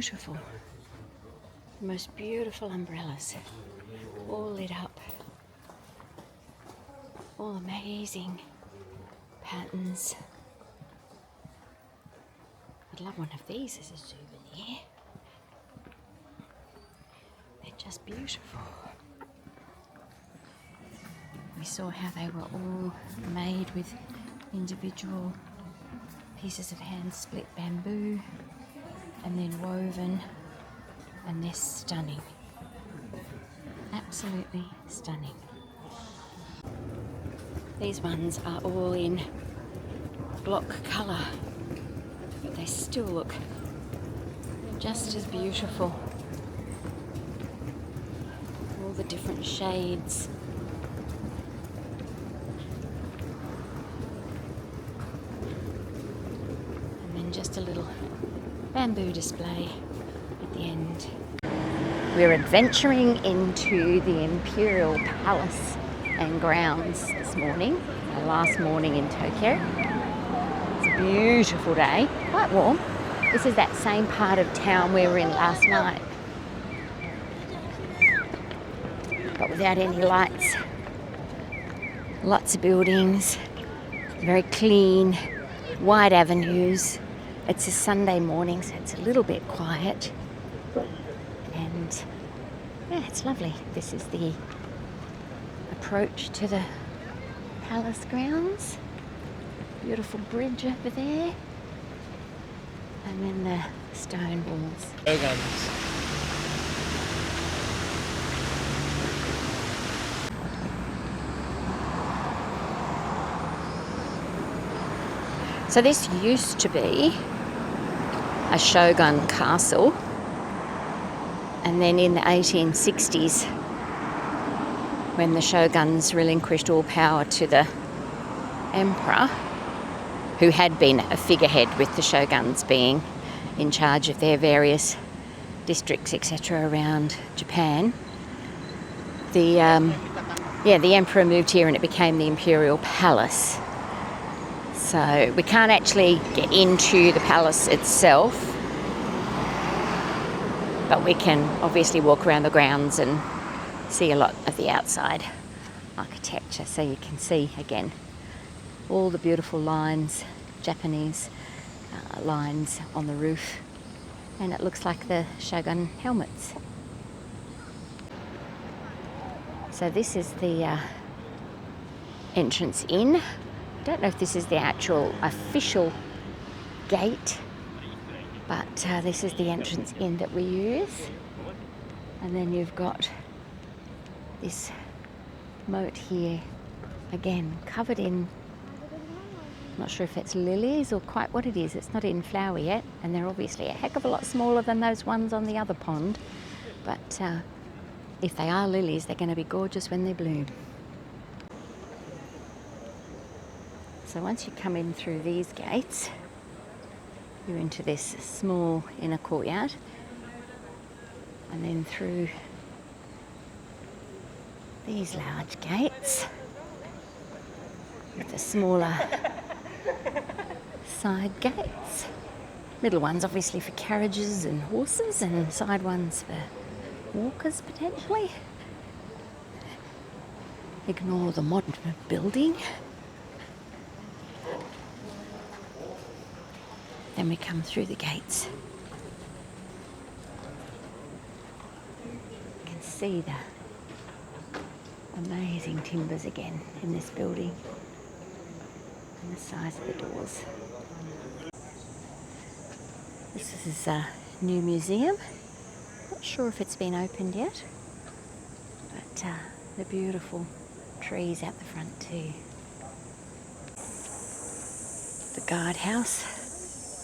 beautiful. The most beautiful umbrellas, all lit up. All amazing patterns. I'd love one of these as a souvenir. They're just beautiful. We saw how they were all made with individual pieces of hand split bamboo and then woven, and they're stunning. Absolutely stunning. These ones are all in block colour, but they still look just as beautiful. All the different shades. And then just a little bamboo display at the end. We're adventuring into the Imperial Palace and grounds this morning, our last morning in Tokyo. It's a beautiful day, quite warm. This is that same part of town we were in last night, but without any lights. Lots of buildings, very clean, wide avenues. It's a Sunday morning, so it's a little bit quiet, and yeah, it's lovely. This is the approach to the palace grounds. Beautiful bridge over there, and then the stone walls. Shoguns. So this used to be a shogun castle, and then in the 1860s, when the shoguns relinquished all power to the emperor, who had been a figurehead with the shoguns being in charge of their various districts, etc., around Japan, the emperor moved here and it became the Imperial Palace. So we can't actually get into the palace itself, but we can obviously walk around the grounds and see a lot of the outside architecture. So you can see again all the beautiful lines, Japanese lines on the roof, and it looks like the shogun helmets. So this is the entrance in. I don't know if this is the actual official gate, but this is the entrance in that we use. And then you've got this moat here, again covered in, not sure if it's lilies or quite what it is. It's not in flower yet, and they're obviously a heck of a lot smaller than those ones on the other pond, but if they are lilies, they're going to be gorgeous when they bloom. So once you come in through these gates, you're into this small inner courtyard, and then through these large gates with the smaller side gates. Middle ones obviously for carriages and horses, and side ones for walkers potentially. Ignore the modern building. Then we come through the gates. You can see the amazing timbers again in this building, and the size of the doors. This is a new museum. Not sure if it's been opened yet, but the beautiful trees out the front too. The guardhouse,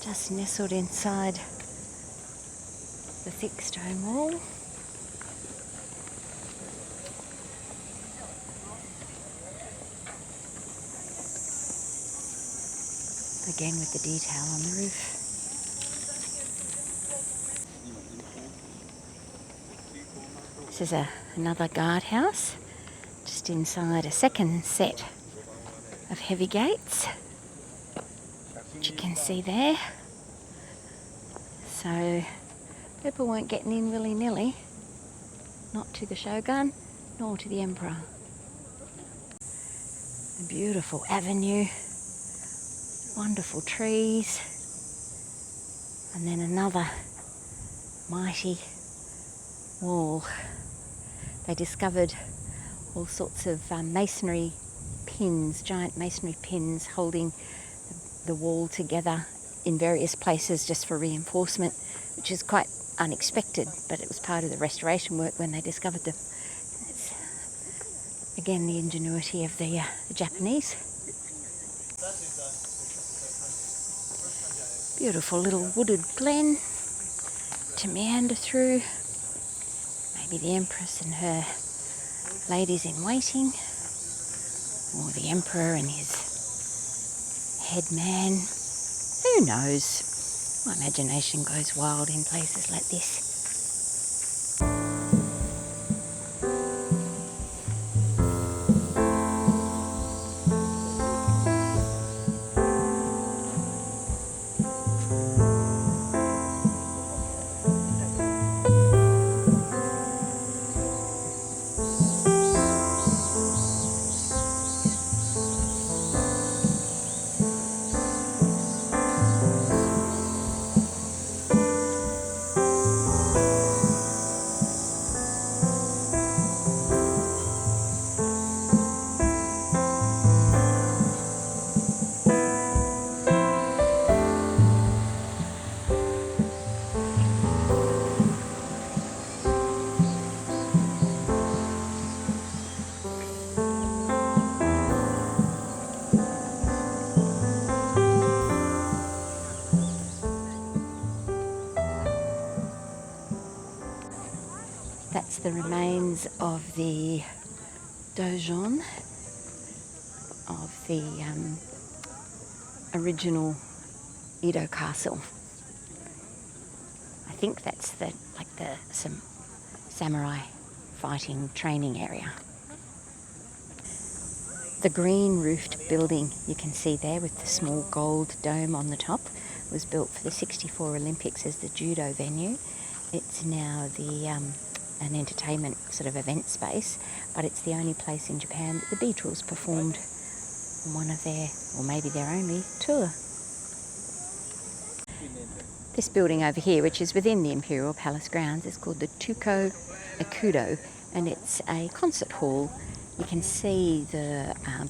just nestled inside the thick stone wall. Again with the detail on the roof. This is another guardhouse, just inside a second set of heavy gates, which you can see there. So People weren't getting in willy-nilly, not to the shogun, nor to the emperor. A beautiful avenue, wonderful trees, and then another mighty wall. They discovered all sorts of masonry pins, giant masonry pins holding the wall together in various places just for reinforcement, which is quite unexpected, but it was part of the restoration work when they discovered them. It's, again, the ingenuity of the Japanese. Beautiful little wooded glen to meander through. Maybe the Empress and her ladies in waiting, or the Emperor and his head man. Who knows? My imagination goes wild in places like this. That's the remains of the dojon of the original Edo castle. I think that's some samurai fighting training area. The green roofed building you can see there with the small gold dome on the top was built for the '64 Olympics as the judo venue. It's now an entertainment sort of event space, but it's the only place in Japan that the Beatles performed on one of their, or maybe their only, tour. This building over here, which is within the Imperial Palace grounds, is called the Tuko Ikudo, and it's a concert hall. You can see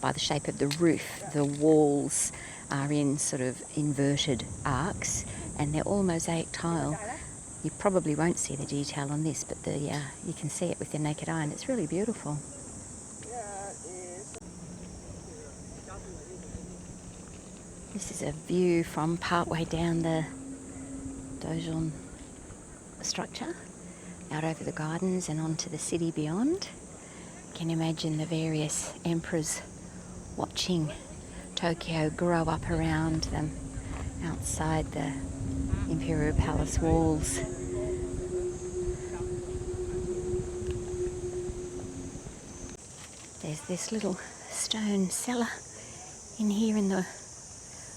by the shape of the roof, the walls are in sort of inverted arcs, and they're all mosaic tile. You probably won't see the detail on this, but you can see it with your naked eye, and it's really beautiful. This is a view from partway down the dojon structure, out over the gardens and onto the city beyond. You can imagine the various emperors watching Tokyo grow up around them outside the Imperial Palace walls. There's this little stone cellar in here in the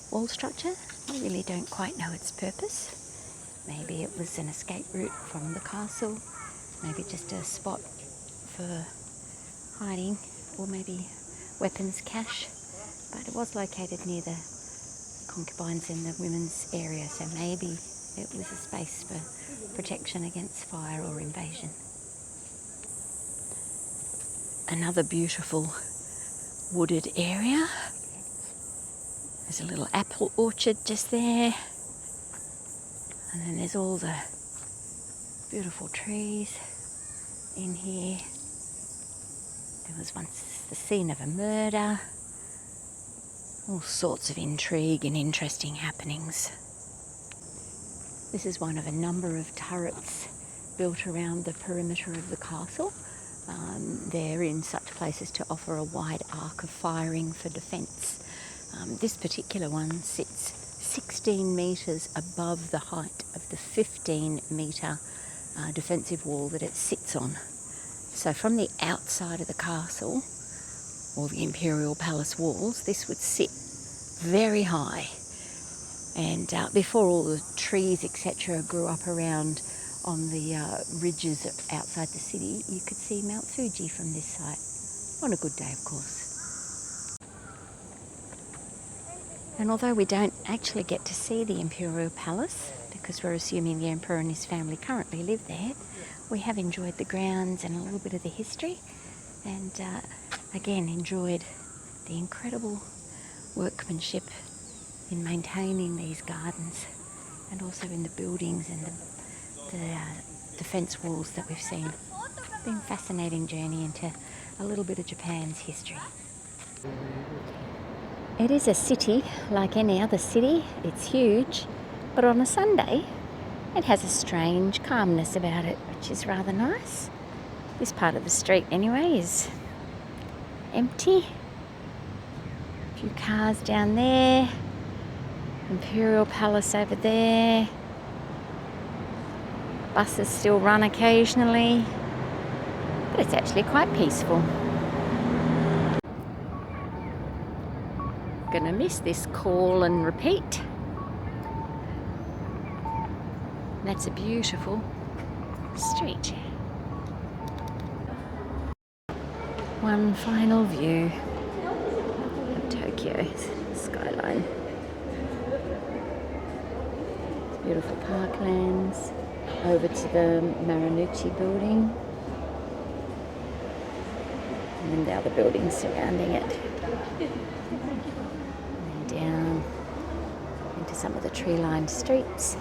wall structure. I really don't quite know its purpose. Maybe it was an escape route from the castle, maybe just a spot for hiding, or maybe weapons cache, but it was located near the concubines in the women's area, so maybe it was a space for protection against fire or invasion. Another beautiful wooded area. There's a little apple orchard just there, and then there's all the beautiful trees in here. There was once the scene of a murder. All sorts of intrigue and interesting happenings. This is one of a number of turrets built around the perimeter of the castle. They're in such places to offer a wide arc of firing for defence. This particular one sits 16 metres above the height of the 15-metre defensive wall that it sits on. So from the outside of the castle, or the Imperial Palace walls, this would sit very high. And before all the trees, etc., grew up around on the ridges outside the city, you could see Mount Fuji from this site. On a good day, of course. And although we don't actually get to see the Imperial Palace, because we're assuming the Emperor and his family currently live there, we have enjoyed the grounds and a little bit of the history, and again enjoyed the incredible workmanship in maintaining these gardens, and also in the buildings and the defence walls that we've seen. It's been a fascinating journey into a little bit of Japan's history. It is a city like any other city. It's huge, but on a Sunday it has a strange calmness about it, which is rather nice. This part of the street anyway is empty. A few cars down there, Imperial Palace over there. Buses still run occasionally, but it's actually quite peaceful. Gonna miss this call and repeat. That's a beautiful street. One final view of Tokyo skyline. Beautiful parklands. Over to the Marunouchi building, and then the other buildings surrounding it, and then down into some of the tree-lined streets.